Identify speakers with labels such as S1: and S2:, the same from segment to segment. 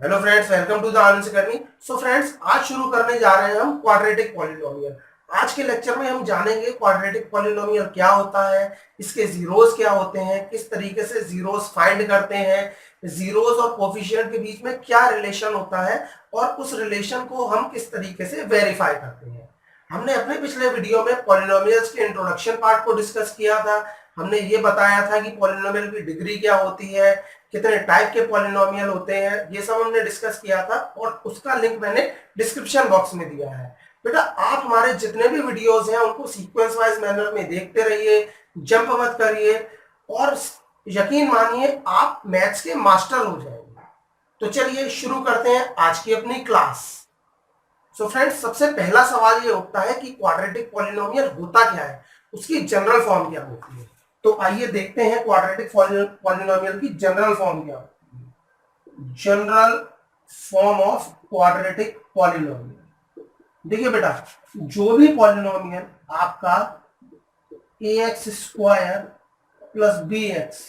S1: Hello friends, welcome to the Anand academy. So friends, आज शुरू करने जा रहे हैं हम क्वाड्रेटिक पॉलिनोमियल। आज के लेक्चर में हम जानेंगे क्वाड्रेटिक पॉलिनोमियल क्या होता है, इसके जीरोस क्या होते हैं, किस तरीके से जीरोस फाइंड करते हैं, जीरोस और कोफिशिएंट के बीच में क्या रिलेशन होता है और उस रिलेशन को हम किस तरीके से वेरीफाई करते हैं। हमने अपने पिछले वीडियो में पॉलिनोमियल्स के इंट्रोडक्शन पार्ट को डिस्कस किया था। हमने ये बताया था कि पॉलिनोमियल की डिग्री क्या होती है, कितने टाइप के पॉलिनोमियल होते हैं, ये सब हमने डिस्कस किया था और उसका लिंक मैंने डिस्क्रिप्शन बॉक्स में दिया है। बेटा, आप हमारे जितने भी वीडियोस हैं उनको सीक्वेंस वाइज मैनर में देखते रहिए, जंप मत करिए और यकीन मानिए आप मैथ्स के मास्टर हो जाएंगे। तो चलिए शुरू करते हैं आज की अपनी क्लास। सो फ्रेंड्स, सबसे पहला सवाल ये उठता है कि क्वाड्रेटिक पॉलिनोमियल होता क्या है, उसकी जनरल फॉर्म क्या होती है। तो आइए देखते हैं क्वाड्रेटिक पॉलिनोमियल की जनरल फॉर्म क्या होती है। General form of quadratic polynomial. देखिए बेटा, जो भी पॉलिनोमियल आपका ax square plus bx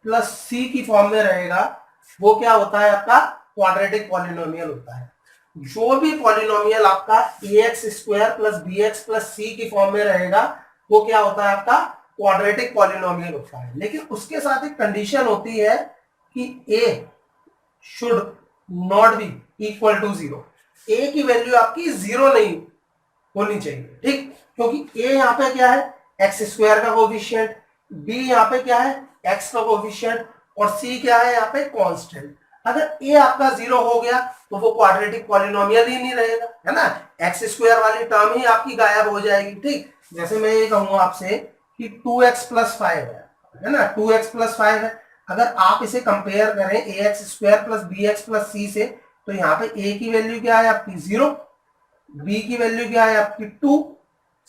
S1: plus c की फॉर्म में रहेगा वो क्या होता है, आपका क्वाड्रेटिक पॉलिनोमियल होता है। जो भी पॉलिनोमियल आपका ax square plus bx plus c की फॉर्म में रहेगा वो क्या होता है, आपका क्वाड्रेटिक पॉलिनोमियल होता है। लेकिन उसके साथ एक कंडीशन होती है कि a should not be equal to 0। a की वैल्यू आपकी 0 नहीं होनी चाहिए, ठीक, क्योंकि a यहाँ पे क्या है, एक्स स्क्वायर का कोफिशिएंट, b यहाँ पे क्या है, x का कोफिशिएंट और c क्या है यहाँ पे, कांस्टेंट। अगर a आपका 0 हो गया तो वो क्वाड्रेटिक पॉलिनोमियल ही नहीं रहेगा, है ना। एक्स स्क्वायर वाली टर्म ही आपकी गायब हो जाएगी, ठीक। जैसे मैं ये कहूंगा आपसे कि 2x प्लस 5 है ना, 2x प्लस 5 है। अगर आप इसे कंपेयर करें ax square plus bx plus c से, तो यहाँ पे a की वैल्यू क्या है आपकी 0, b की वैल्यू क्या है आपकी 2,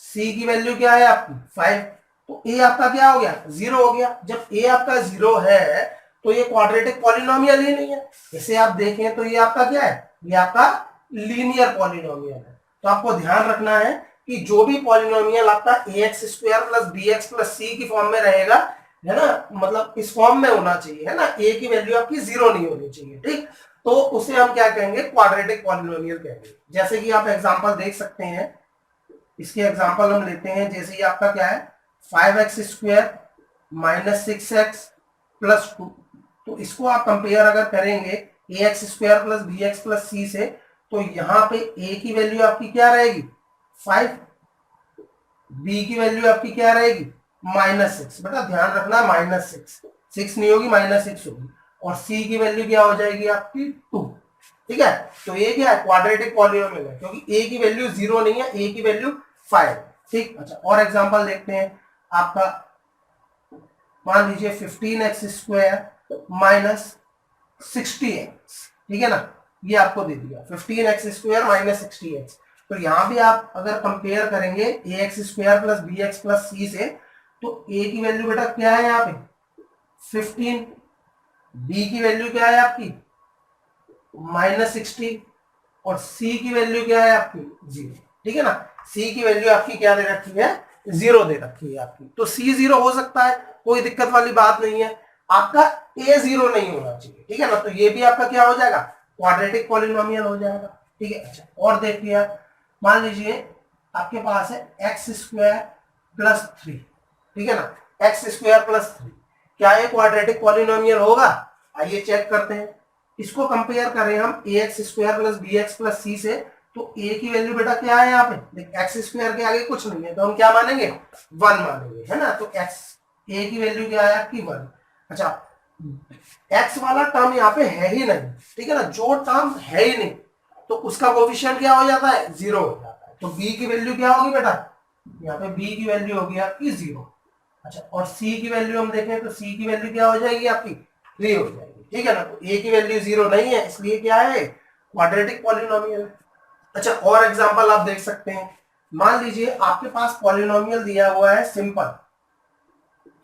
S1: c की वैल्यू क्या है आपकी 5। तो a आपका क्या हो गया, 0 हो गया। जब a आपका 0 है तो ये क्वाड्रेटिक पॉलिनोमियल ही नहीं है। इसे आप देखें तो ये आपका क्या है, ये आपका लीनियर पॉलिनोमियल है। तो आपको ध्यान रखना है कि जो भी पॉलिनोमियल आपका ax square plus bx plus c की फॉर्म में रहेगा, है ना, मतलब इस फॉर्म में होना चाहिए, है ना, a की वैल्यू आपकी 0 नहीं होनी चाहिए, ठीक। तो उसे हम क्या कहेंगे, क्वाड्रेटिक पॉलिनोमियल कहेंगे। जैसे कि आप एग्जांपल देख सकते हैं, इसके एग्जांपल हम लेते हैं। जैसे ये आपका क्या है, 5x square minus 6x plus 2। तो इसको आप कंपेयर अगर करेंगे ax square plus bx plus c से, तो यहाँ पे a की वैल्यू आपकी क्या रहेगी 5, b की वैल्यू आपकी क्या रहेगी -6। बेटा ध्यान रखना, -6 नहीं होगी, -6 होगी। और c की वैल्यू क्या हो जाएगी आपकी 2, ठीक है। तो ये क्या है, क्वाड्रेटिक पॉलिनोमियल है, क्योंकि a की वैल्यू 0 नहीं है, a की वैल्यू 5, ठीक। अच्छा, और एग्जांपल देखते हैं। आपका मान लीजिए 15x स्क्वायर माइनस 60x, ठीक है ना, ये आपको दे दिया 15x स्क्वायर माइनस 60x। तो यहां भी आप अगर कंपेयर करेंगे ax square plus bx plus c से, तो a की वैल्यू बेटा क्या है यहाँ पे 15, b की वैल्यू क्या है आपकी -60 और c की वैल्यू क्या है आपकी 0, ठीक है ना। c की वैल्यू आपकी क्या दे रखी है, 0 दे रखी है आपकी। तो c 0 हो सकता है, कोई दिक्कत वाली बात नहीं है। आपका a 0 नहीं होना चाहिए, ठीक है ना। तो ये भी आपका क्या हो जाएगा, क्वाड्रेटिक पॉलिनोमियल हो जाएगा, ठीक है। अच्छा, और देखिए, मान लीजिए आपके पास है एक्स स्क्वायर प्लस 3, ठीक है ना, एक्स स्क्वायर प्लस 3। क्या ये क्वाड्रेटिक पॉलिनोमियल होगा, आइए चेक करते हैं। इसको कंपेयर करें हम ax square plus bx plus c से, तो a की वैल्यू बेटा क्या है यहाँ पे, देख एक्स स्क्वायर के आगे कुछ नहीं है, तो हम क्या मानेंगे 1 मानेंगे, है ना। तो x a की वैल्यू क्या है आपकी 1। अच्छा, x वाला टर्म यहाँ पे है ही नहीं, ठीक है ना, जो टर्म है ही नहीं तो उसका कोफिशिएंट क्या हो जाता है, 0 हो जाता है। तो b की वैल्यू क्या होगी बेटा, यहाँ पे b की वैल्यू होगी आपकी 0। अच्छा, और c की वैल्यू हम देखें तो c की वैल्यू क्या हो जाएगी आपकी 3 हो जाएगी, ठीक है ना। तो a की वैल्यू 0 नहीं है, इसलिए क्या है, क्वाड्रेटिक पॉलिनोमियल। अच्छा, और एग्जांपल आप देख सकते हैं। मान लीजिए आपके पास पॉलिनोमियल दिया हुआ है सिंपल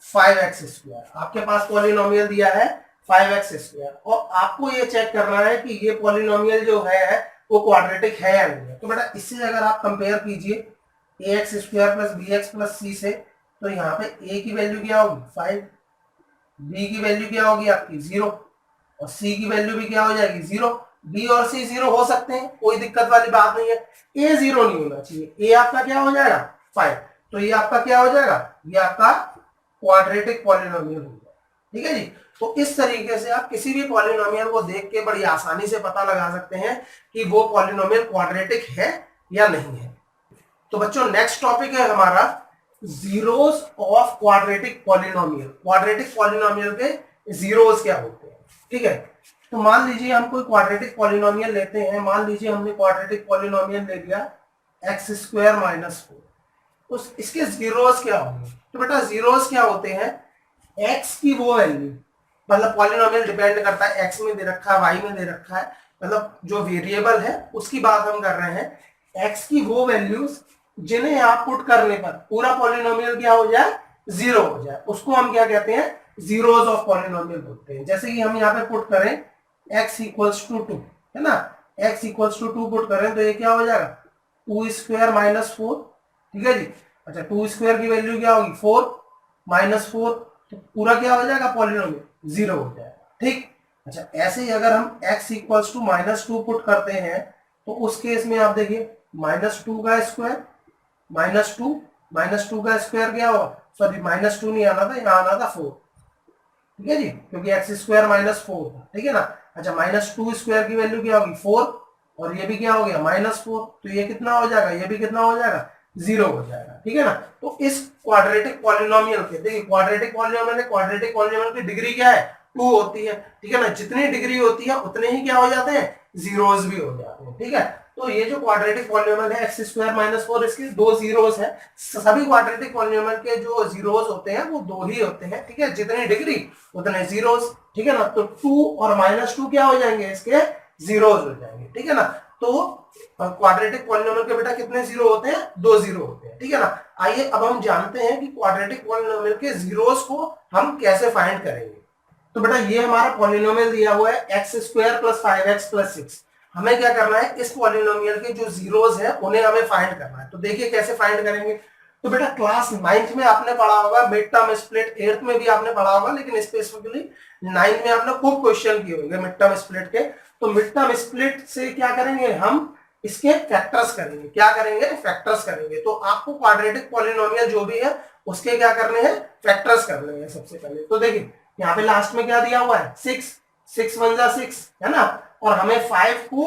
S1: 5x स्क्वायर, आपके पास पॉलिनोमियल दिया है 5x स्क्वायर, और आपको ये चेक करना है कि ये पॉलिनोमियल जो है वो क्वाड्रेटिक है या नहीं है। तो बेटा इससे अगर आप कंपेयर कीजिए ax square plus bx plus c से, तो यहाँ पे a की वैल्यू क्या होगी 5, b की वैल्यू क्या होगी आपकी 0 और c की वैल्यू भी क्या हो जाएगी 0। बी और सी जीरो हो सकते हैं, कोई दिक्कत वाली बात नहीं है। ए जीरो नहीं होना चाहिए, ए आपका क्या हो जाएगा 5, तो ये आपका क्या हो जाएगा, ये आपका क्वाड्रेटिक पॉलिनोमियल हो जाएगा। ठीक है जी। तो इस तरीके से आप किसी भी पॉलिनोमियल को देख के बड़ी आसानी से पता लगा सकते हैं कि वो पॉलिनोमियल क्वाड्रेटिक है या नहीं है। तो बच्चों नेक्स्ट टॉपिक है हमारा zeros of quadratic polynomial. Quadratic polynomial के जीरोस क्या होते हैं। ठीक है, तो मान लीजिए हम कोई क्वाड्रेटिक पॉलिनोमियल लेते हैं, मान लीजिए हमने क्वाड्रेटिक पॉलिनोमियल ले लिया एक्स स्क्वायर माइनस 4, तो इसके जीरोस क्या होंगे। तो बेटा जीरोस क्या होते हैं, एक्स की वो वैल्यू, मतलब पॉलिनोमियल डिपेंड करता है एक्स में दे रखा है वाई में दे रखा है, मतलब जो वेरिएबल है उसकी बात हम कर रहे हैं। एक्स की वो वैल्यूज जिन्हें आप पुट करने पर पूरा पॉलिनोमियल क्या हो जाए, जीरो हो जाए, उसको हम क्या कहते हैं, जीरोस ऑफ पॉलिनोमियल बोलते हैं। जैसे कि हम यहाँ पे पुट करें x इक्वल्स टू 2, है ना, x इक्वल्स टू 2 पुट करें तो ये क्या हो जाएगा 2 स्क्वायर माइनस 4। ठीक है जी। अच्छा 2 स्क्वायर की वैल्यू क्या होगी 4 माइनस 4, तो पूरा क्या हो जाएगा पॉलिनोमियल जीरो हो जाएगा। ठीक। अच्छा ऐसे ही अगर हम x equals to minus 2 put करते हैं तो उस केस में आप देखिए माइनस 2 का स्क्वायर माइनस टू का स्क्वायर क्या होगा, सॉरी माइनस 2 नहीं आना था, यहाँ आना था 4। ठीक है जी, क्योंकि एक्स स्क्वायर माइनस 4 था। ठीक है ना। अच्छा माइनस 2 स्क्वायर की वैल्यू क्या होगी 4, और ये भी क्या हो गया माइनस 4, तो ये कितना हो जाएगा, ये भी कितना हो जाएगा जीरो हो जाएगा। ठीक है ना। तो इस क्वाड्रेटिक पॉलिनोमियल के, देखिए क्वाड्रेटिक पॉलिनोमियल है, क्वाड्रेटिक पॉलिनोमियल की डिग्री क्या है 2 होती है। ठीक है ना, जितनी डिग्री होती है उतने ही क्या हो जाते हैं, जीरोस भी हो जाते हैं। ठीक है, तो ये जो क्वाड्रेटिक पॉलिनोमियल है एक्स स्क्वायर माइनस 4, इसके दो जीरोस है। सभी क्वाड्रेटिक पॉलिनोमियल के जो जीरोस होते हैं वो दो ही होते हैं। ठीक है, जितनी डिग्री उतने जीरोस। ठीक है ना, तो 2 और माइनस 2 क्या हो जाएंगे, इसके जीरोस हो जाएंगे। ठीक है ना। तो क्वाड्रेटिक पॉलिनोमियल के बेटा कितने जीरो होते हैं, 2 जीरो होते हैं। ठीक है ना। आइए अब हम जानते हैं कि क्वाड्रेटिक पॉलिनोमियल के जीरोस को हम कैसे फाइंड करेंगे। तो बेटा ये हमारा पॉलिनोमियल दिया हुआ है x square plus 5x plus 6। हमें क्या करना है, इस पॉलिनोमियल के जो जीरोस है उन्हें हमें फाइंड करना है। तो देखिए कैसे फाइंड करेंगे। तो बेटा क्लास 9th में आपने पढ़ा होगा मिड टर्म स्प्लिट, 8th में भी आपने पढ़ा होगा, लेकिन स्पेसिफिकली 9th में आपने खूब क्वेश्चन किए होंगे मिड टर्म स्प्लिट के। तो मिड टर्म स्प्लिट से क्या करेंगे, हम इसके फैक्टर्स करेंगे। क्या करेंगे, फैक्टर्स करेंगे। तो आपको क्वाड्रेटिक पॉलिनोमियल जो भी है उसके क्या करने हैं, फैक्टर्स करने हैं सबसे पहले। तो देखिए यहाँ पे लास्ट में क्या दिया हुआ है 6, 6 1 जा 6, है ना, और हमें 5 को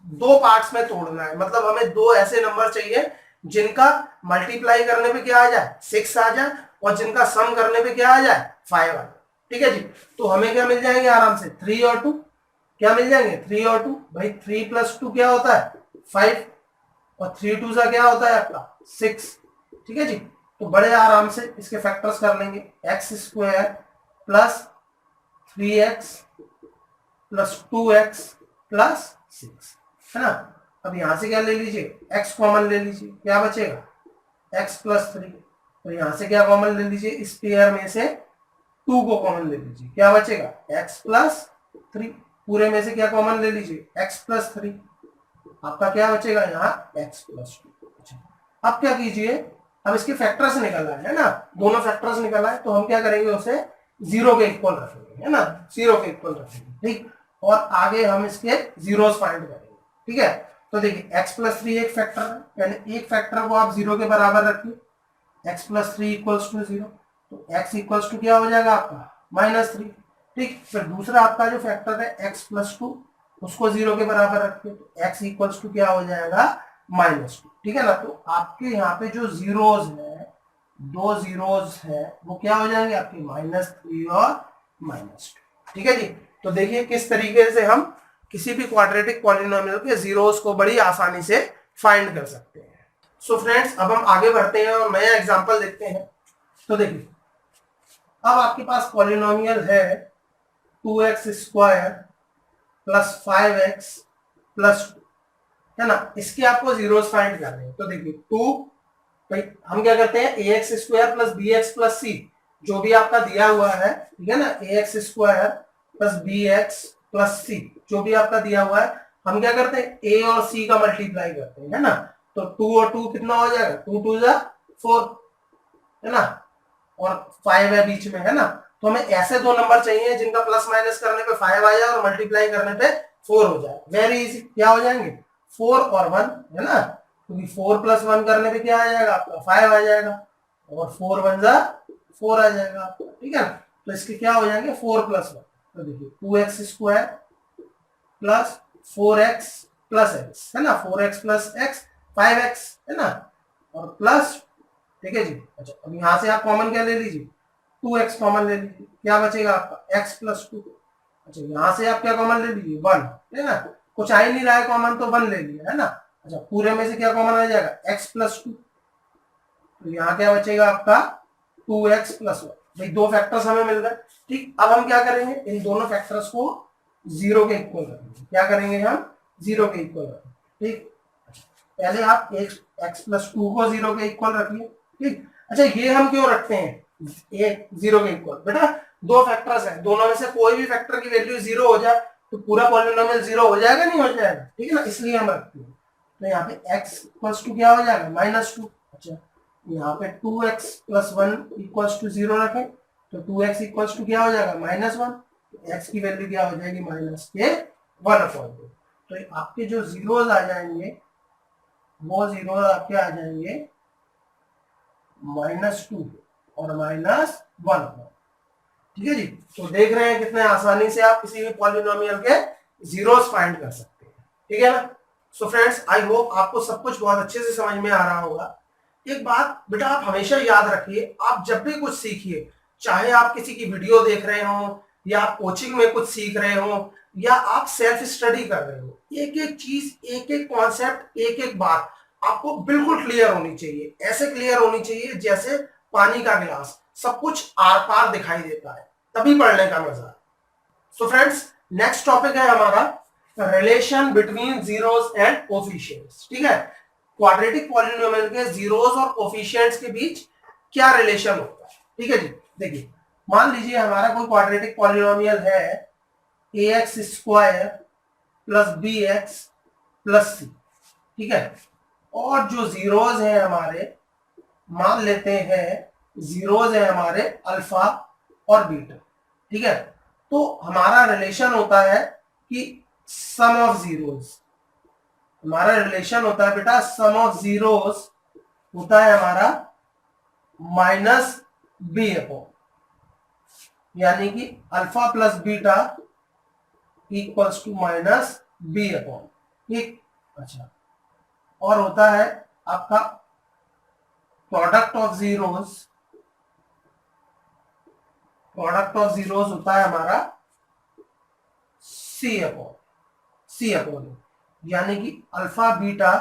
S1: दो पार्ट्स में तोड़ना है, मतलब हमें दो ऐसे नंबर चाहिए जिनका मल्टीप्लाई करने पे क्या आ जाए 6 आ जाए, और जिनका सम करने पे क्या आ जाए 5 आ जाए। ठीक है जी। तो हमें क्या मिल जाएंगे आराम से 3 और 2, क्या मिल जाएंगे 3 और 2, भाई 3 प्लस 2 क्या होता है 5, और 3 2 सा क्या होता है आपका 6। ठीक है जी। तो बड़े आराम से इसके फैक्टर्स कर लेंगे, x square plus 3x plus 2x plus 6, है ना। अब यहां से क्या ले लीजिए, x कॉमन ले लीजिए, क्या बचेगा x प्लस 3, तो यहां से क्या कॉमन ले लीजिए, इस पेयर में से 2 को कॉमन ले लीजिए, क्या बचेगा x प्लस 3, पूरे में से क्या कॉमन ले लीजिए x प्लस 3, आपका क्या बचेगा यहाँ x प्लस 2। अब क्या कीजिए, अब इसके फैक्टर्स निकल आए, है ना, दोनों फैक्टर्स निकल आए, तो हम क्या करेंगे उसे जीरो के इक्वल रखेंगे, है ना, जीरो के इक्वल रखेंगे। ठीक, और आगे हम इसके जीरोस फाइंड करेंगे। ठीक है, तो देखिए x प्लस 3 एक फैक्टर है, यानी एक फैक्टर को आप जीरो के बराबर रखिए, x प्लस 3 इक्वल्स टू 0, तो x इक्वल्स टू क्या हो जाएगा आपका -3। ठीक, फिर दूसरा आपका जो फैक्टर है x प्लस 2, उसको जीरो के बराबर रखिए, तो x इक्वल्स टू क्या हो जाएगा -2। ठीक है ना। तो आपके यहाँ पे जो जीरोस है, दो जीरोस है, वो क्या हो जाएंगे आपके -3 और -2। ठीक है जी। तो देखिए किस तरीके से हम किसी भी क्वाड्रेटिक पॉलिनोमियल के जीरोस को बड़ी आसानी से फाइंड कर सकते हैं। सो फ्रेंड्स अब हम आगे बढ़ते हैं और नया एग्जांपल देखते हैं। तो देखिए अब आपके पास पॉलिनोमियल है 2x square plus 5x plus 2, है ना, इसके आपको जीरोस फाइंड करने हैं। तो देखिए 2, भाई हम क्या करते हैं ax square plus bx plus c, जो भी आपका दिया हुआ है, ठीक है ना, ax square plus bx plus c, जो भी आपका दिया हुआ है, हम क्या करते हैं a और c का मल्टीप्लाई करते हैं, है ना। तो 2 और 2 कितना हो जाएगा, 2 2 जा 4, है ना, और 5 है बीच में, है ना। तो हमें ऐसे दो नंबर चाहिए जिनका प्लस माइनस करने पे 5 आ जाए और मल्टीप्लाई करने पे 4 हो जाए, वेरी इजी। क्या हो जाएंगे 4 और 1 है ना, क्योंकि 4 प्लस 1 करने पे क्या आ जाएगा आपका 5 आ जाएगा, और 4 1 जा 4 आ जाएगा आपका, ठीक है ना। तो इसके क्या हो जाएंगे 4 प्लस 1, तो देखिए 2x square plus 4x plus x है ना, 4x प्लस एक्स 5x है ना, और प्लस, ठीक है जी। अच्छा अब यहां से आप कॉमन क्या ले लीजिए 2x कॉमन ले लीजिए, क्या बचेगा आपका x प्लस 2। अच्छा यहां से आप क्या कॉमन ले लीजिए 1 है ना, कुछ आ ही नहीं रहा है कॉमन तो 1 ले लिया है ना। अच्छा पूरे में से क्या कॉमन आ जाएगा x प्लस 2, तो यहाँ क्या बचेगा आपका 2x प्लस 1। भाई दो फैक्टर्स हमें मिल गए, ठीक। अब हम क्या करेंगे इन दोनों फैक्टर्स को जीरो के इक्वल रखेंगे, क्या करेंगे हम जीरो के इक्वल रखेंगे, ठीक। पहले आप x प्लस 2 को जीरो के इक्वल रखिए, ठीक। अच्छा ये हम क्यों रखते हैं ये जीरो के इक्वल, बेटा दो फैक्टर्स हैं, दोनों में से कोई भी फैक्टर की वैल्यू जीरो हो जाए तो पूरा पॉलिनोमियल जीरो हो जाएगा नहीं हो जाएगा, ठीक है ना, इसलिए हम रखते हैं। तो यहाँ पे x प्लस 2 क्या हो जाएगा -2। अच्छा यहाँ पे 2x प्लस 1 इक्वल्स टू 0 रखें तो 2x इक्वल्स टू क्या हो जाएगा -1, x की वैल्यू क्या हो जाएगी -1/2। तो आपके जो जीरोस आ जाएंगे वो जीरो आपके आ जाएंगे -2 और -1, ठीक है जी। तो देख रहे हैं कितने आसानी से आप किसी भी पॉलिनोमियल के जीरोस फाइंड कर सकते हैं, ठीक है ना। सो फ्रेंड्स आई होप आपको सब कुछ बहुत अच्छे से समझ में आ रहा होगा। एक बात बेटा आप हमेशा याद रखिए, आप जब भी कुछ सीखिए, चाहे आप किसी की वीडियो देख रहे हो या आप कोचिंग में कुछ सीख रहे हो या आप सेल्फ स्टडी कर रहे हो, एक एक चीज एक एक कॉन्सेप्ट एक एक बात आपको बिल्कुल क्लियर होनी चाहिए, ऐसे क्लियर होनी चाहिए जैसे पानी का गिलास, सब कुछ आर पार दिखाई देता है, तभी पढ़ने का मजा है। सो फ्रेंड्स नेक्स्ट टॉपिक है हमारा relation between zeros and coefficients, ठीक है। क्वाड्रेटिक पॉलिनोमियल के जीरोस और कोफिशिएंट्स के बीच क्या रिलेशन होता है, ठीक है जी। देखिए मान लीजिए हमारा कोई क्वाड्रेटिक पॉलिनोमियल है ax square plus bx plus c, ठीक है, और जो जीरोस हैं हमारे मान लेते हैं जीरोस है हमारे अल्फा और बीटा, ठीक है। तो हमारा रिलेशन होता है कि सम ऑफ जीरोस, हमारा रिलेशन होता है बेटा सम ऑफ जीरोस होता है हमारा -b/, यानी कि alpha plus beta equals to -b/, ठीक। अच्छा और होता है आपका product of zeros, product of zeros होता है हमारा c/, यानी कि alpha beta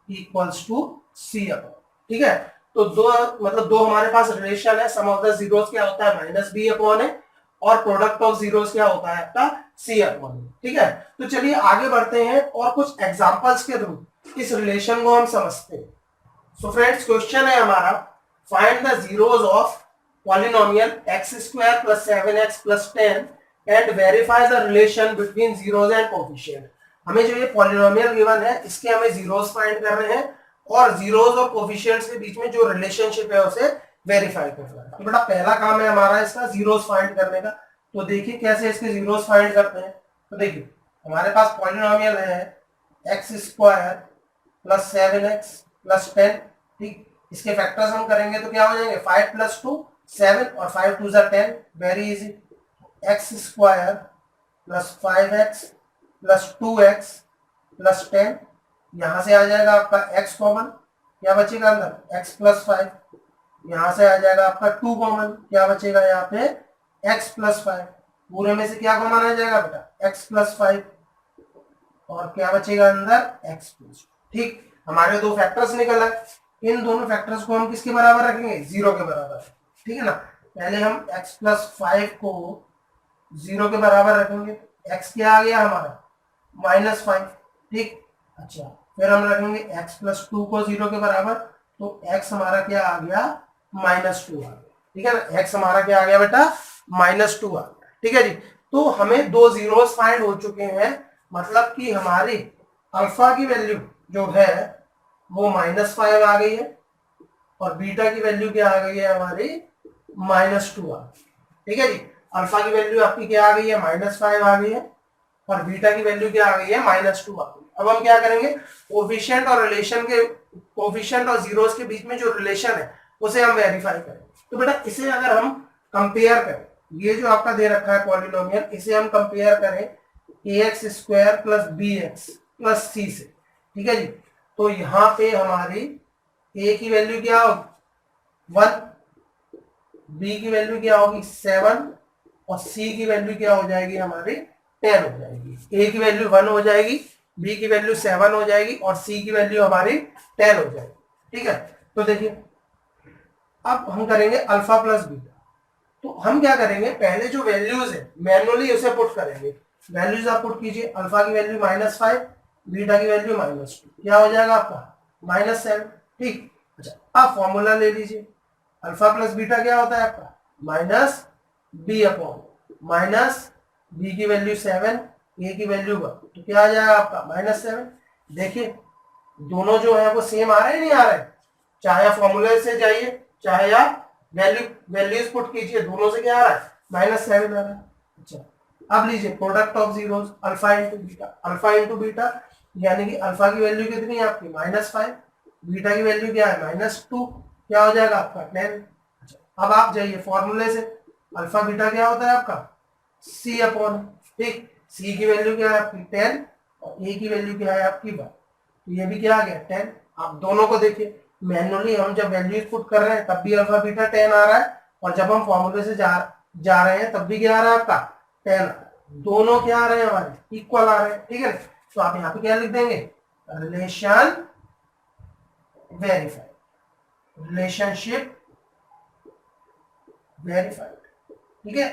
S1: equals to c/, ठीक है। तो दो मतलब दो हमारे पास रिलेशन है, सम ऑफ द जीरोस क्या होता है -b/, है और प्रोडक्ट ऑफ जीरोस क्या होता है आपका c/, ठीक है। तो चलिए आगे बढ़ते हैं और कुछ एग्जांपल्स के थ्रू इस रिलेशन को हम समझते हैं। सो फ्रेंड्स क्वेश्चन है हमारा find the zeros of polynomial x² + 7x + 10 and verify the relation between zeros and coefficient. हमें जो ये पॉलिनोमियल गिवन है इसके हमें जीरोस फाइंड करने हैं और जीरोस और कोफिशिएंट्स के बीच में जो रिलेशनशिप है उसे वेरीफाई करना है। तो बेटा पहला काम है हमारा इसका जीरोस फाइंड करने का। तो देखिए कैसे इसके जीरोस फाइंड करते हैं। तो देखिए हमारे पास पॉलिनोमियल है x² + 7x + 10, ठीक। इसके फैक्टर्स हम करेंगे तो क्या हो जाएंगे 5 + 2 7 और 5 2 10, very easy. x² + 5x + 2x + 10, यहां से आ जाएगा आपका x कॉमन, क्या बचेगा अंदर x + 5, यहां से आ जाएगा आपका 2 कॉमन, क्या बचेगा यहाँ पे x + 5, पूरे में से क्या कॉमन आ जाएगा बेटा x + 5 और क्या बचेगा अंदर x +, ठीक। हमारे दो फैक्टर्स निकल आए, इन दोनों फैक्टर्स को हम किसके बराबर रखेंगे 0 के बराबर, ठीक है ना। पहले हम x + 5 को 0 के बराबर रखेंगे, x क्या आ गया हमारा -5, ठीक। अच्छा फिर हम रखेंगे x + 2 को 0 के बराबर, तो x हमारा क्या आ गया -2 आ गया, ठीक है ना। x हमारा क्या आ गया बेटा -2 आ गया, ठीक है जी। तो हमें दो जीरोस फाइंड हो चुके हैं, मतलब कि हमारी अल्फा की वैल्यू जो है वो -5 आ गई है और बीटा की वैल्यू क्या आ गई है हमारी -2 आ गई, ठीक है जी। अल्फा की वैल्यू आपकी क्या आ गई है -5 आ गई है और बीटा की वैल्यू क्या आ गई है -2 आ गई। अब हम क्या करेंगे, कोफिशिएंट और रिलेशन के, कोफिशिएंट और जीरोस के बीच में जो रिलेशन है उसे हम वेरीफाई करेंगे। तो बेटा इसे अगर हम कंपेयर करें, ये जो आपका दे रखा है पॉलिनोमियल, इसे हम कंपेयर करें ax square plus bx plus c से, ठीक है जी। तो यहाँ पे हमारी a की वैल्यू क्या होगी 1, b की वैल्यू क्या होगी 7 और c की वैल्यू क्या हो जाएगी हमारी 10 हो जाएगी। a की वैल्यू 1 हो जाएगी, b की वैल्यू 7 हो जाएगी और c की वैल्यू हमारी 10 हो जाएगी, ठीक है। तो देखिए अब हम करेंगे अल्फा प्लस बीटा। तो हम क्या करेंगे, पहले जो वैल्यूज है मैनुअली उसे पुट करेंगे। वैल्यूज आप पुट कीजिए, अल्फा की वैल्यू -5, बीटा की वैल्यू -2, क्या हो जाएगा आपका -7, ठीक। अच्छा अब फॉर्मूला ले लीजिए, अल्फा प्लस बीटा क्या होता है आपका minus B upon minus B की वैल्यू 7, ए की वैल्यू 1, तो क्या आ जाएगा आपका -7। देखिए दोनों जो है वो सेम आ रहे हैं नहीं आ रहे, चाहे आप फॉर्मूले से जाइए चाहे आप वैल्यूज पुट कीजिए, दोनों से क्या आ रहा है -7 आ रहा है। अच्छा अब लीजिए product of zeros, alpha into beta, alpha into beta यानी कि अल्फा की वैल्यू कितनी है आपकी -5, बीटा की वैल्यू क्या है -2, क्या हो जाएगा आपका 10। अच्छा अब आप जाइए फॉर्मूले से, अल्फा बीटा क्या होता है आपका c अपॉन, ठीक, c की वैल्यू क्या है आपकी 10 और a की वैल्यू क्या है आपकी 1, तो ये भी क्या आ गया 10। आप दोनों को देखिए, मैनुअली हम जब वैल्यूज पुट कर रहे हैं तब भी अल्फा बीटा 10 आ रहा है और जब हम फॉर्मूले से जा रहे हैं तब भी क्या आ रहा है आपका 10, दोनों क्या आ रहे हैं हमारे इक्वल आ रहे हैं, ठीक है। तो आप यहाँ पे क्या लिख देंगे, रिलेशन वेरीफाइड, रिलेशनशिप वेरीफाइड, ठीक है।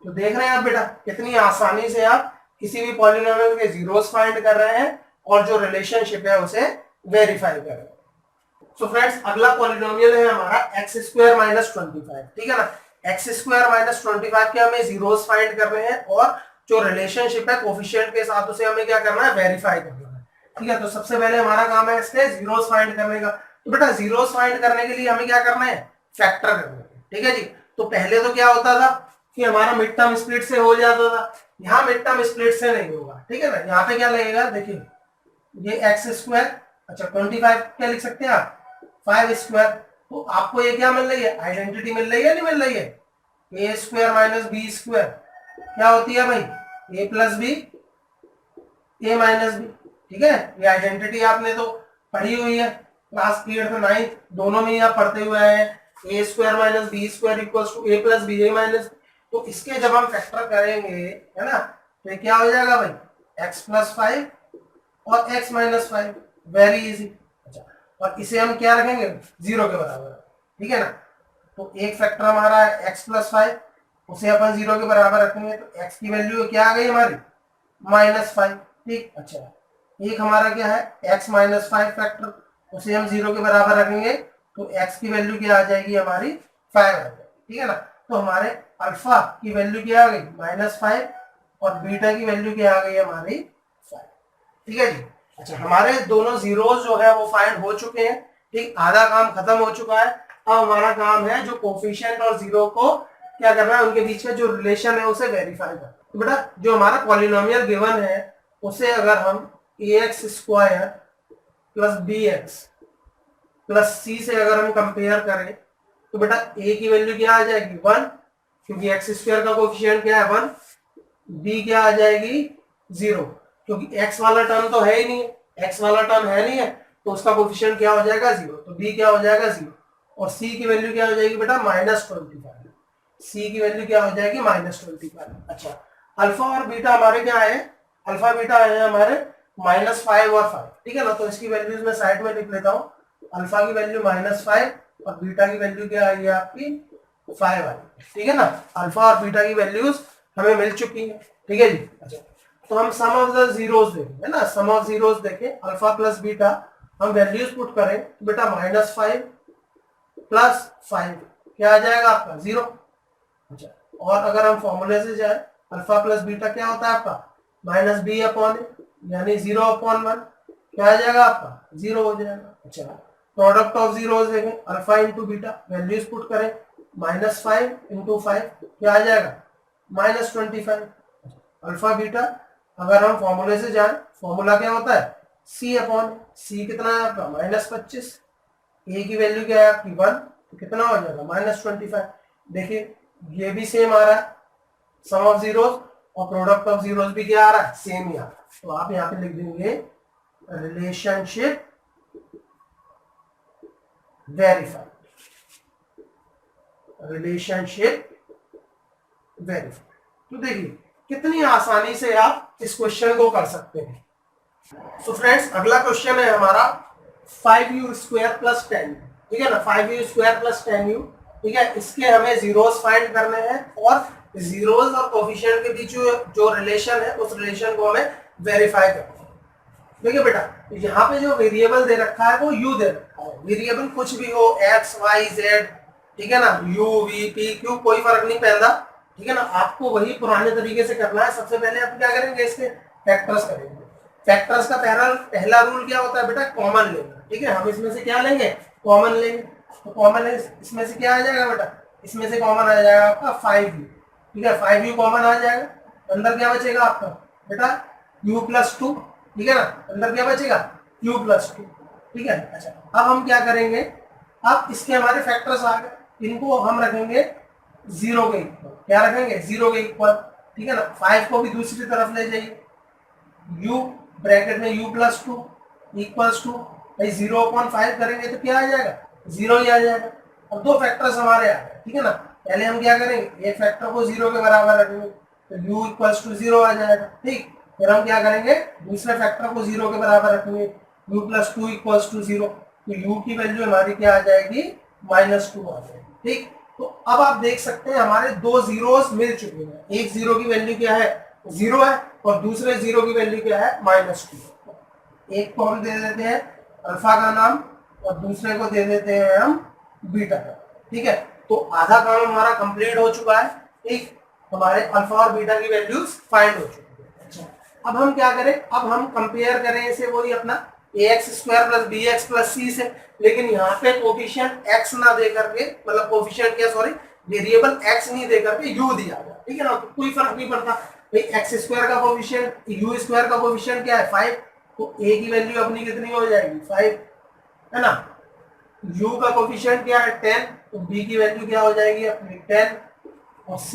S1: तो देख रहे हैं आप बेटा कितनी आसानी से आप किसी भी पॉलिनोमियल के जीरोस फाइंड कर रहे हैं और जो रिलेशनशिप है उसे वेरीफाई कर रहे हैं। तो फ्रेंड्स अगला पॉलिनोमियल है हमारा एक्स स्क्वायर माइनस 25, ठीक है ना। एक्स स्क्वायर माइनस 25 के हमें जीरोस फाइंड करने हैं और जो रिलेशनशिप है कोफिशिएंट के साथ उसे हमें क्या करना है, वेरीफाई करना है, ठीक है। तो सबसे पहले हमारा काम है इसके जीरोस फाइंड करने का। तो बेटा जीरोस फाइंड करने के लिए हमें क्या करना है, फैक्टर करना है, ठीक है जी। तो पहले तो क्या होता था कि हमारा मिड टर्म स्प्लिट से हो जाता था, यहाँ मिड टर्म स्प्लिट से नहीं होगा, ठीक है ना। यहाँ पे क्या लगेगा, देखिए ये एक्स स्क्वायर, अच्छा 25 क्या लिख सकते हैं आप 5 स्क्वायर, तो आपको ये क्या मिल रही है, आइडेंटिटी मिल रही है नहीं मिल रही है, ए स्क्वायर माइनस बी स्क्वायर क्या होती है भाई ए plus b a minus B, ठीक है। ये आइडेंटिटी आपने तो पढ़ी हुई है क्लास 8th 9th दोनों में ही आप पढ़ते हुए आए हैं, a square minus b square equals to a plus b a minus. तो इसके जब हम फैक्टर करेंगे है ना, तो ये क्या हो जाएगा भाई एक्स प्लस 5 और x माइनस 5, वेरी इजी। अच्छा और इसे हम क्या रखेंगे 0 के बराबर, ठीक है ना। तो एक फैक्टर हमारा है x प्लस 5, उसे अपन 0 के बराबर रखेंगे, तो x की वैल्यू क्या आ गई हमारी -5, ठीक। अच्छा एक हमारा क्या है x माइनस 5 फैक्टर, उसे हम 0 के बराबर रखेंगे तो x की वैल्यू क्या आ जाएगी हमारी 5 आ जाएगी, ठीक है ना। तो हमारे अल्फा की वैल्यू क्या आ गई -5 और बीटा की वैल्यू क्या आ गई हमारी 5, ठीक है जी। अच्छा हमारे दोनों जीरोस जो है वो फाइंड हो चुके हैं, ठीक, आधा काम खत्म हो चुका है। अब हमारा काम है जो कोफिशिएंट और जीरो को क्या करना है, उनके बीच में जो रिलेशन है उसे वेरीफाई करना। तो बेटा जो हमारा पॉलिनोमियल गिवन है उसे अगर हम ax square plus bx plus c से अगर हम कंपेयर करें तो बेटा a की वैल्यू क्या आ जाएगी 1, क्योंकि एक्स स्क्वायर का कोफिशिएंट क्या है 1, b क्या आ जाएगी 0, क्योंकि x वाला टर्म तो है ही नहीं, x वाला टर्म है नहीं है तो उसका कोफिशिएंट क्या हो जाएगा 0, तो b क्या हो जाएगा 0 और c की वैल्यू क्या हो जाएगी बेटा -25, c की वैल्यू क्या हो जाएगी -25। अच्छा अल्फा और बीटा हमारे क्या है, अल्फा बीटा है हमारे -5 और 5, ठीक है ना। तो इसकी वैल्यूज मैं साइड में लिख लेता हूँ, अल्फा की वैल्यू -5 और बीटा की वैल्यू क्या आई है आपकी 5 आई, ठीक है ना। अल्फा और बीटा की वैल्यूज हमें मिल चुकी है, ठीक है जी। अच्छा तो हम सम ऑफ द जीरोस देखें है ना, सम ऑफ जीरोस देखें अल्फा प्लस बीटा, हम वैल्यूज पुट करें तो बेटा -5 प्लस 5 क्या आ जाएगा आपका 0। अच्छा और अगर हम फॉर्मूले से जाए अल्फा प्लस बीटा क्या होता है आपका -b अपॉन ए, यानी 0/1 क्या आ जाएगा आपका 0 हो जाएगा। अच्छा प्रोडक्ट ऑफ जीरोस देखें alpha into beta, values put करें -5 इंटू 5 क्या आ जाएगा -25, अल्फा बीटा अगर हम फॉर्मूले से जाए, फॉर्मूला क्या होता है, सी अपॉन सी कितना है आपका -25, ए की वैल्यू क्या है आपकी 1, तो कितना हो जाएगा -25। देखिए ये भी सेम आ रहा है, सम ऑफ जीरोस और प्रोडक्ट ऑफ जीरोस भी क्या आ रहा है, सेम ही आ रहा है। तो आप यहाँ पे लिख देंगे रिलेशनशिप वेरीफाइड, रिलेशनशिप वेरीफाइड। तो देखिए कितनी आसानी से आप इस क्वेश्चन को कर सकते हैं। सो फ्रेंड्स अगला क्वेश्चन है हमारा 5u² + 10u, ठीक है ना, 5u² + 10u, ठीक है। इसके हमें जीरोस फाइंड करने हैं और जीरोस और कोफिशिएंट के बीच जो रिलेशन है उस रिलेशन को हमें वेरीफाई करना है। देखिए बेटा यहाँ पे जो वेरिएबल दे रखा है वो u दे रखा है, वेरिएबल कुछ भी हो x y z, ठीक है ना, u v p q कोई फर्क नहीं पड़ता, ठीक है ना। आपको वही पुराने तरीके से करना है। सबसे पहले आप क्या करेंगे, इसके फैक्टर्स करेंगे। फैक्टर्स का पहला रूल क्या होता है बेटा, कॉमन लेना, ठीक है। हम इसमें से क्या लेंगे, कॉमन लेंगे। तो कॉमन इसमें से क्या आ जाएगा बेटा, इसमें से कॉमन आ जाएगा आपका 5u, ठीक है, 5u कॉमन आ जाएगा। अंदर क्या बचेगा आपका बेटा u + 2, ठीक है ना, अंदर क्या बचेगा u + 2, ठीक है। अच्छा अब हम क्या करेंगे, अब इसके हमारे फैक्टर्स आ गए, इनको हम रखेंगे 0 के इक्वल। क्या रखेंगे, 0 के इक्वल, ठीक है ना। 5 को भी दूसरी तरफ ले जाइए, u ब्रैकेट में u + 2 इक्वल्स टू भाई 0/5 करेंगे तो क्या आ जाएगा, 0 ही आ जाएगा। अब दो फैक्टर्स हमारे आ गए, ठीक है ना। पहले हम क्या करेंगे, एक फैक्टर को 0 के बराबर रखेंगे तो u = 0 आ जाएगा, ठीक। फिर हम क्या करेंगे, दूसरे फैक्टर को 0 के बराबर रखेंगे, u + 2 = 0, तो u की वैल्यू हमारी क्या आ जाएगी, -2 आ जाएगी, ठीक। तो अब आप देख सकते हैं हमारे दो जीरोस मिल चुके हैं, एक जीरो की वैल्यू क्या है, 0 है, और दूसरे जीरो की वैल्यू क्या है, -2। एक को हम दे देते हैं अल्फा का नाम और दूसरे को दे देते हैं हम बीटा का, ठीक है। तो आधा काम हमारा कंप्लीट हो चुका है, ठीक। हमारे अल्फा और बीटा की वैल्यूज फाइंड हो चुकी है। अच्छा अब हम क्या करें, अब हम कंपेयर करें इसे वही अपना ax² + bx + c से, लेकिन यहाँ पे कोफिशिएंट x ना दे करके, मतलब कोफिशिएंट क्या, सॉरी, वेरिएबल x नहीं दे करके u दिया गया, ठीक है ना। तो कोई फर्क नहीं पड़ता भाई, x² का कोफिशिएंट, u² का कोफिशिएंट क्या है 5, तो a की वैल्यू अपनी कितनी हो जाएगी 5, है ना। u का कोफिशिएंट क्या है 10, तो b की वैल्यू क्या हो जाएगी अपनी 10, और c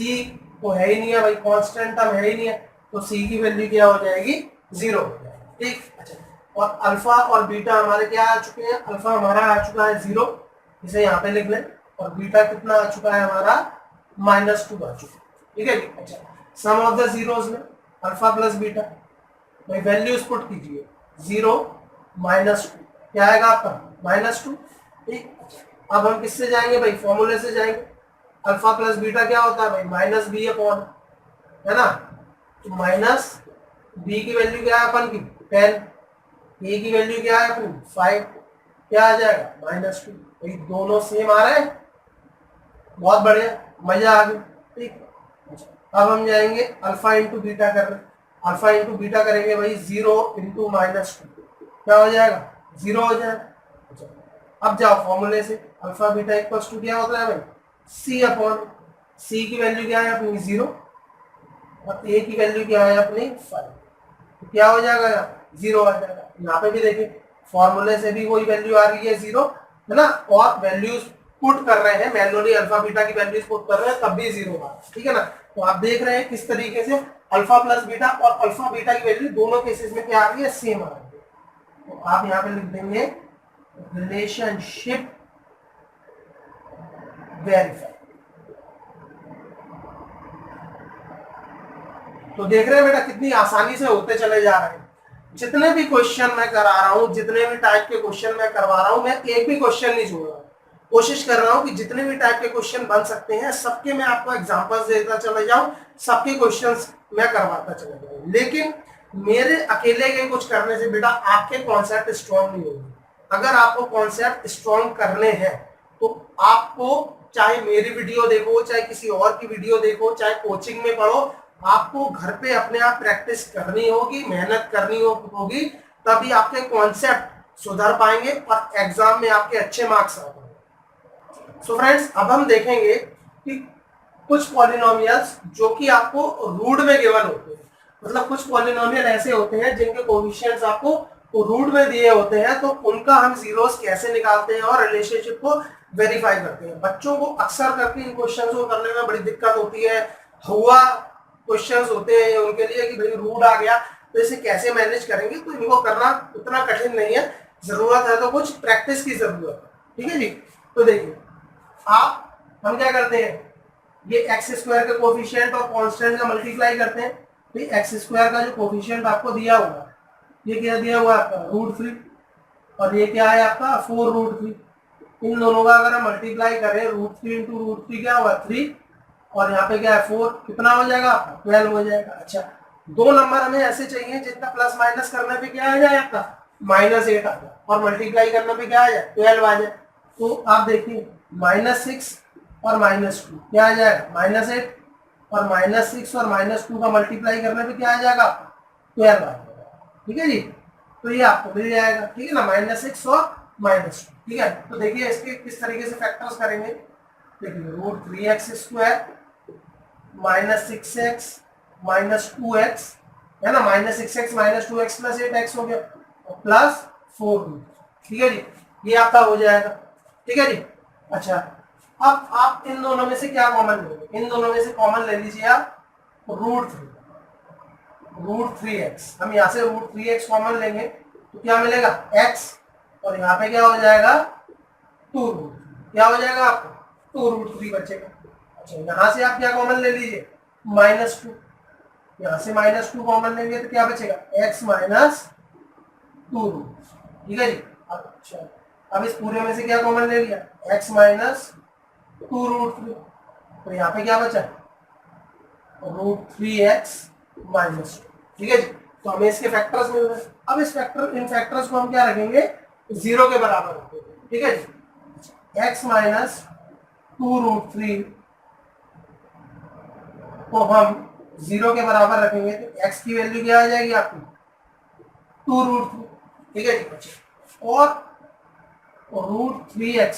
S1: तो है ही नहीं है भाई, कांस्टेंट टर्म है ही नहीं है, तो c की वैल्यू क्या हो जाएगी 0 हो जाएगी, ठीक। अच्छा और अल्फा और बीटा हमारे क्या आ चुके हैं, अल्फा हमारा आ चुका है 0, इसे यहाँ पे लिख लें, और बीटा कितना आ चुका है हमारा -2 आ चुका है, ठीक है। अच्छा सम ऑफ द जीरोस में अल्फा + बीटा, भाई वैल्यूज पुट कीजिए, 0 -2 क्या आएगा आपका -2, ठीक। अब हम किससे जाएंगे भाई, फॉर्मूले से जाएंगे। अल्फा + बीटा क्या होता है भाई, -b/, है ना। तो -b की वैल्यू क्या है अपन की 10, a की वैल्यू क्या है अपनी 5, क्या आ जाएगा -2। भाई दोनों सेम आ रहे हैं, बहुत बढ़िया, मजा आ गया, ठीक। अब हम जाएंगे अल्फा × बीटा करने, अल्फा × बीटा करेंगे भाई 0 × -2 क्या हो जाएगा 0 हो जाएगा। अब जाओ फॉर्मूले से, अल्फा बीटा = क्या होता है भाई, c/c की वैल्यू क्या है अपनी 0 और a की वैल्यू क्या है अपनी 5, तो क्या हो जाएगा, 0 आ जाएगा। यहाँ पे भी देखिए फॉर्मूले से भी वही वैल्यू आ रही है 0, है ना, और वैल्यूज पुट कर रहे हैं मैनुअली, अल्फा बीटा की वैल्यूज पुट कर रहे हैं तब भी 0 आ, ठीक है ना। तो आप देख रहे हैं किस तरीके से अल्फा + बीटा और अल्फा बीटा की वैल्यू दोनों केसेस में क्या आ रही है, सेम आ रही है। तो आप यहाँ पे लिख देंगे रिलेशनशिप वेरीफाई। तो देख रहे हैं बेटा कितनी आसानी से होते चले जा रहे हैं। जितने भी क्वेश्चन मैं करा रहा हूँ, जितने भी टाइप के क्वेश्चन मैं करवा रहा हूँ, मैं एक भी क्वेश्चन नहीं छोड़ रहा हूँ। कोशिश कर रहा हूँ कि जितने भी टाइप के क्वेश्चन बन सकते हैं सबके मैं आपको एग्जांपल्स देता चला जाऊं, सबके क्वेश्चंस मैं करवाता चला जाऊं। लेकिन मेरे अकेले के कुछ करने से बेटा आपके कॉन्सेप्ट स्ट्रॉन्ग नहीं होंगे। अगर आपको कॉन्सेप्ट स्ट्रॉन्ग करने हैं तो आपको चाहे मेरी वीडियो देखो, चाहे किसी और की वीडियो देखो, चाहे कोचिंग में पढ़ो, आपको घर पे अपने आप प्रैक्टिस करनी होगी, मेहनत करनी होगी, तभी आपके कॉन्सेप्ट सुधर पाएंगे और एग्जाम में आपके अच्छे मार्क्स आ पाएंगे। सो फ्रेंड्स अब हम देखेंगे कि कुछ पॉलिनोमियल्स जो कि आपको रूट में गिवन होते हैं, मतलब कुछ पॉलिनोमियल ऐसे होते हैं जिनके कोएफिशिएंट्स आपको रूट में दिए होते हैं, तो उनका हम जीरोस कैसे निकालते हैं और रिलेशनशिप को वेरीफाई करते हैं। बच्चों को अक्सर करके इन क्वेश्चंस को करने में बड़ी दिक्कत होती है। हुआ क्वेश्चंस होते हैं उनके लिए कि भाई रूट आ गया तो इसे कैसे मैनेज करेंगे, तो इनको करना उतना कठिन नहीं है। जरूरत है तो कुछ प्रैक्टिस की जरूरत है। ठीक है जी। तो देखिए आप हम क्या करते हैं, ये एक्स स्क्वायर के कोफिशिएंट और कांस्टेंट का मल्टीप्लाई करते हैं। तो एक्स स्क्वायर का जो कोफिशिएंट आपको दिया हुआ है, ये क्या दिया हुआ है आपका √3, और ये क्या है आपका 4√3। इन दोनों का अगर हम मल्टीप्लाई करें √3 इंटू √3 क्या हुआ 3, और यहाँ पे क्या है 4, कितना हो जाएगा आपका 12 हो जाएगा। अच्छा, दो नंबर हमें ऐसे चाहिए जितना प्लस माइनस करने पे क्या आ जाए आपका -8 आ जाए, और मल्टीप्लाई करने पे क्या आ जाए 12 आ जाए। तो आप देखिए -6 और -2 क्या आ जाएगा -8, और -6 और -2 का मल्टीप्लाई करने पे क्या आ जाएगा 12 आ जाएगा। ठीक है जी। तो ये आपको मिल जाएगा। ठीक है ना, -6 और -2। ठीक है, तो देखिए इसके किस तरीके से फैक्टर्स करेंगे। देखिए √3x² -6x -2x है ना, -6x -2x + 8x हो गया, और +4। ठीक है जी, ये आपका हो जाएगा। ठीक है जी। अच्छा, अब आप इन दोनों में से क्या कॉमन लोगे, इन दोनों में से कॉमन ले लीजिए आप √3x। हम यहाँ से √3x कॉमन लेंगे तो क्या मिलेगा x, और यहाँ पे क्या हो जाएगा 2 क्या हो जाएगा आपको 2√3 बचेगा। अच्छा, यहाँ से आप क्या कॉमन ले लीजिए -2, यहाँ से -2 कॉमन लेंगे तो क्या बचेगा x -2। ठीक है जी। अच्छा, अब इस पूरे में से क्या कॉमन ले लिया x -2√3, तो यहाँ पे क्या बचा √3x -2। ठीक है जी। तो हमें इसके फैक्टर्स मिल रहे हैं। अब इन फैक्टर्स को हम क्या रखेंगे 0 के बराबर रखेंगे। ठीक है जी। x -2√3 को हम 0 के बराबर रखेंगे तो x की वैल्यू क्या आ जाएगी आपकी 2√3। ठीक है जी। और √3x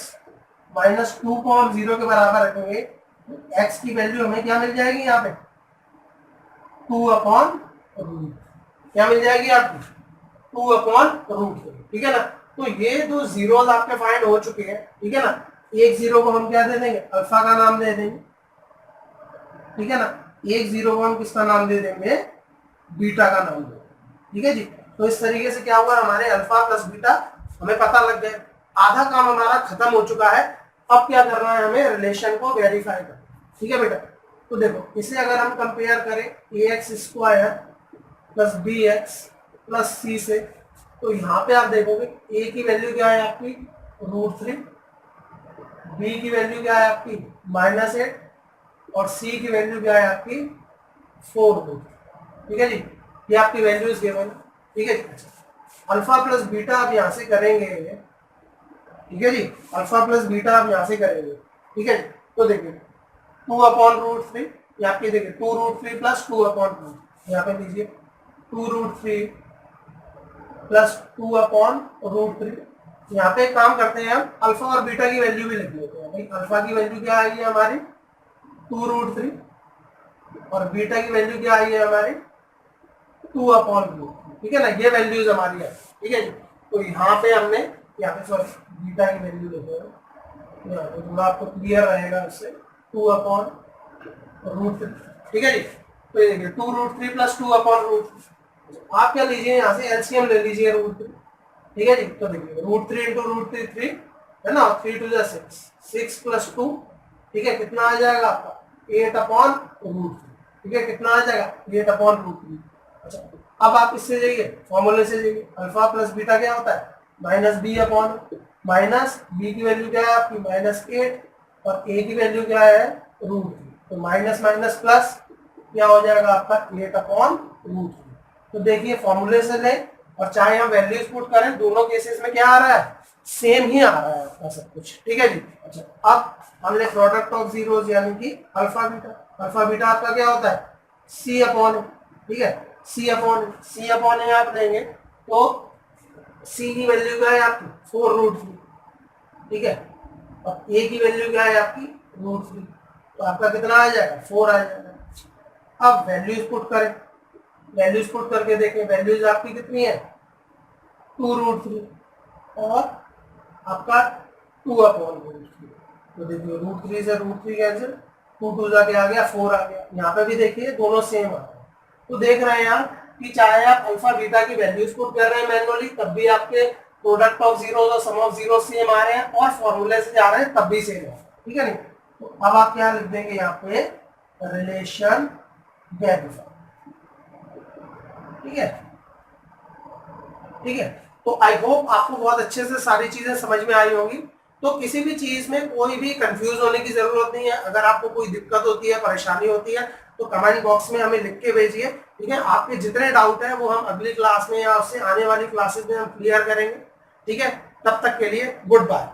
S1: -2 को हम 0 के बराबर रखेंगे तो x की वैल्यू हमें क्या मिल जाएगी यहाँ पे 2/√। क्या मिल जाएगी आपकी 2/√3। ठीक है ना। तो ये दो जीरोस आपके फाइंड हो चुके हैं। ठीक है ना, एक जीरो को हम क्या दे देंगे अल्फा का नाम दे देंगे। ठीक है ना, एक जीरो को हम किसका नाम दे देंगे बीटा का नाम दे देंगे। ठीक है जी। तो इस तरीके से क्या हुआ हमारे अल्फा प्लस बीटा हमें पता लग गया। आधा काम हमारा खत्म हो चुका है। अब क्या करना है हमें रिलेशन को वेरीफाई करना। ठीक है बेटा, तो देखो इसे अगर हम कंपेयर करें ax² + bx + c से, तो यहाँ पे आप देखोगे a की वैल्यू क्या है आपकी √3, b की वैल्यू क्या है आपकी -8, और c की वैल्यू क्या है आपकी 4। ठीक है जी, ये आपकी वैल्यूज गिवन। ठीक है जी। अल्फा प्लस बीटा आप यहाँ से करेंगे। ठीक है जी, अल्फा प्लस बीटा आप यहाँ से करेंगे। ठीक है जी। तो देखिए 2/√3, ये आपकी देखिए 2√3 + 2/√, यहाँ पे लीजिए 2√3 + 2/√3। यहाँ पे काम करते हैं हम अल्फा और बीटा की वैल्यू भी लिख लेते हैं। भाई अल्फा की वैल्यू क्या आई है हमारी 2√3, और बीटा की वैल्यू क्या आई है हमारी 2/√। ठीक है ना, ये वैल्यूज हमारी है। ठीक है जी। तो यहाँ पे हमने यहाँ पे सॉरी बीटा की वैल्यू लिखे हैं यहाँ पे, थोड़ा आपको क्लियर रहेगा इससे 2/√3। ठीक है जी। तो ये देखिए 2√3 + 2/√3। आप क्या लीजिए यहाँ से एलसीएम ले लीजिए √3। ठीक है जी। तो देखिए √3 × √3 3 है ना, 3 × 6 6 + 2। ठीक है, कितना आ जाएगा आपका 8/√3। ठीक है, कितना आ जाएगा 8/√3। अच्छा, अब आप इससे जाइए फॉर्मूले से जाइए। अल्फा प्लस बीटा क्या होता है -b की वैल्यू क्या है आपकी -8, और a की वैल्यू क्या है √3। तो माइनस माइनस प्लस क्या हो जाएगा आपका 8/√3। तो देखिए फॉर्मूले से लें और चाहे हम वैल्यूज पुट करें, दोनों केसेस में क्या आ रहा है सेम ही आ रहा है आपका सब कुछ। ठीक है जी। अच्छा, अब हमने प्रोडक्ट ऑफ जीरोस यानी कि अल्फा बीटा आपका क्या होता है c/a। ठीक है, c/a आप लेंगे तो c की वैल्यू क्या है आपकी 4√3। ठीक है, और a की वैल्यू क्या है आपकी √3, तो आपका कितना आ जाएगा 4 आ जाएगा। अब वैल्यूज पुट करें वैल्यूज पुट करके देखें, वैल्यूज आपकी कितनी है 2√3 और आपका 2/√3। तो देखिए √3 से √3 कैंसिल, 2 जाके आ गया 4 आ गया। यहाँ पे भी देखिए दोनों सेम आ गए। तो देख रहे हैं यहाँ कि चाहे आप अल्फा बीटा की वैल्यूज पुट कर रहे हैं मैनुअली तब भी आपके प्रोडक्ट ऑफ जीरो और सम ऑफ जीरो सेम आ रहे हैं, और फॉर्मूले से जा रहे हैं तब भी सेम है, ठीक है नहीं। तो अब आप क्या लिख देंगे यहाँ पे रिलेशन वेरीफाई, ठीक है, ठीक है। तो आई होप आपको बहुत अच्छे से सारी चीजें समझ में आई होगी। तो किसी भी चीज में कोई भी कंफ्यूज होने की जरूरत नहीं है। अगर आपको कोई दिक्कत होती है, परेशानी होती है, तो कमेंट बॉक्स में हमें लिख के भेजिए, ठीक है। आपके जितने डाउट है वो हम अगली क्लास में या उससे आने वाली क्लासेस में हम क्लियर करेंगे, ठीक है। तब तक के लिए गुड बाय।